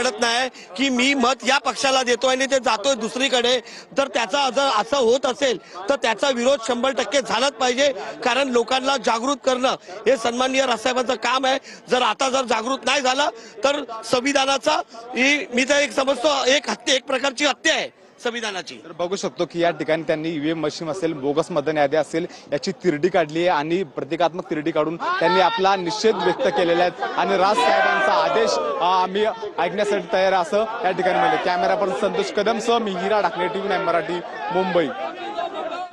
कळत नाही की मी मत या पक्षाला देतोय आणि ते जातोय दुसरीकडे, तर त्याचा जर असं होत असेल तर त्याचा विरोध 100% झालाच पाहिजे. कारण लोकांना जागृत करणं हे सन्माननीय राजसाहेबांचं काम आहे. जर आता जर जागृत नाही झालं तर संविधानाचा मी तर एक समजतो एक प्रकारची हत्या आहे संविधानाची. तर बघू शकतो की या ठिकाणी त्यांनी ईव्हीएम मशीन असेल, बोगस मतदान यादी असेल याची तिरडी काढली आहे आणि प्रतिकात्मक तिरडी काढून त्यांनी आपला निषेध व्यक्त केलेला आहे आणि राजसाहेबांचा आदेश आम्ही ऐकण्यासाठी तयार असं या ठिकाणी म्हणले. कॅमेरा पर्सन संतोष कदम सह मी हिरा ढाकणे, TV9 मराठी, मुंबई.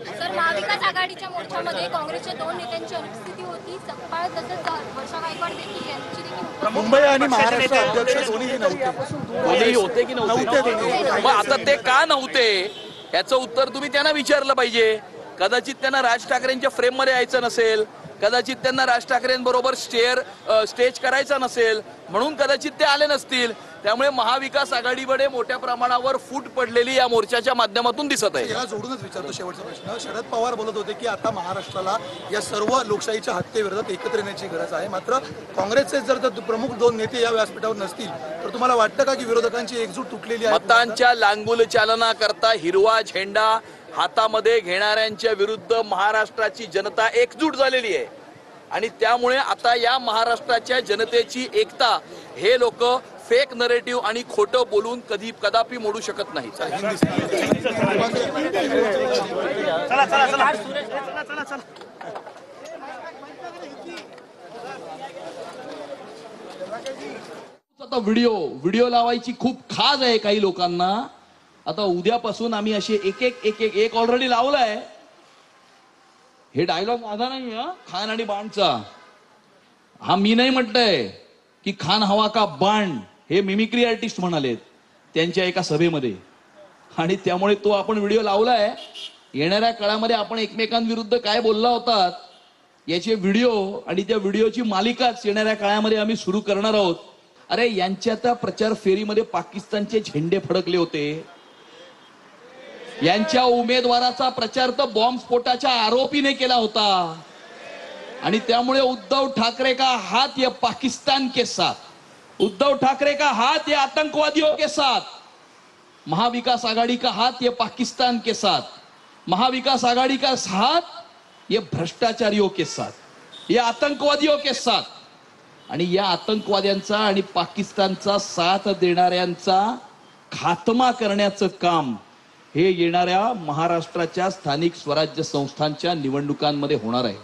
सर, महाविकास आघाडीच्या मोर्चामध्ये काँग्रेसच्या 2 नेत्यांची अनुपस्थिती होती. सपकाळ तसंच वर्षा गायकवाड देखील यांची देखील मुंबई आणि महाराष्ट्र अध्यक्ष दोन्ही होते की नव्हते? मग आता ते का नव्हते याचं उत्तर तुम्ही त्यांना विचारलं पाहिजे. कदाचित त्यांना राज ठाकरेंच्या फ्रेम मध्ये यायचं नसेल, कदाचित त्यांना राज ठाकरेंबरोबर स्टेज करायचा नसेल, म्हणून कदाचित ते आले नसतील. त्यामुळे महाविकास आघाडीकडे मोठ्या प्रमाणावर फूट पडलेली या मोर्चाच्या माध्यमातून दिसत आहे. याला जोडूनच विचारतो शेवटचा प्रश्न. शरद पवार बोलत होते की आता महाराष्ट्राला या सर्व लोकशाहीच्या हत्येविरोधात एकत्र येण्याची गरज आहे. मात्र काँग्रेसचे जर प्रमुख 2 नेते या व्यासपीठावर नसतील तर तुम्हाला वाटतं का की विरोधकांची एकजूट तुटलेली आहे? मतांच्या लांगुल चालनाकरता हिरवा झेंडा हातामध्ये घेणाऱ्यांच्या विरुद्ध महाराष्ट्राची जनता एकजूट झालेली आहे आणि त्यामुळे आता या महाराष्ट्राच्या जनतेची एकता हे लोक फेक नरेटिव्ह आणि खोटं बोलून कदापि मोडू शकत नाही. आता व्हिडिओ लावायची खूप खाज आहे काही लोकांना. आता उद्यापासून आम्ही असे एक ऑलरेडी लावलाय. हे डायलॉग माझा नाही, खान आणि बाणचा. हा मी नाही म्हटलंय की खान हवा का बाण, हे मिमिक्री आर्टिस्ट म्हणालेत त्यांच्या एका सभेमध्ये. आणि त्यामुळे तो आपण व्हिडिओ लावलाय. येणाऱ्या काळामध्ये आपण एकमेकांविरुद्ध काय बोलला होतात याचे व्हिडिओ आणि त्या व्हिडिओची मालिकाच येणाऱ्या काळामध्ये आम्ही सुरू करणार आहोत. अरे यांच्या त्या प्रचार फेरीमध्ये पाकिस्तानचे झेंडे फडकले होते. यांच्या उमेदवाराचा प्रचार तर बॉम्बस्फोटाच्या आरोपीने केला होता आणि त्यामुळे उद्धव ठाकरे का हात ये पाकिस्तान के साथ, उद्धव ठाकरे का हात ये आतंकवादियों के साथ, महाविकास आघाड़ी का हाथ ये पाकिस्तान के साथ, महाविकास आघाड़ी का हाथ ये भ्रष्टाचारियों के साथ, ये आतंकवादियों के साथ. आणि या आतंकवाद्यांचा आणि पाकिस्तानचा साथ देणाऱ्यांचा खात्मा करण्याचं काम हे येणाऱ्या महाराष्ट्राच्या स्थानिक स्वराज्य संस्थांच्या निवडणुकांमध्ये होणार आहे.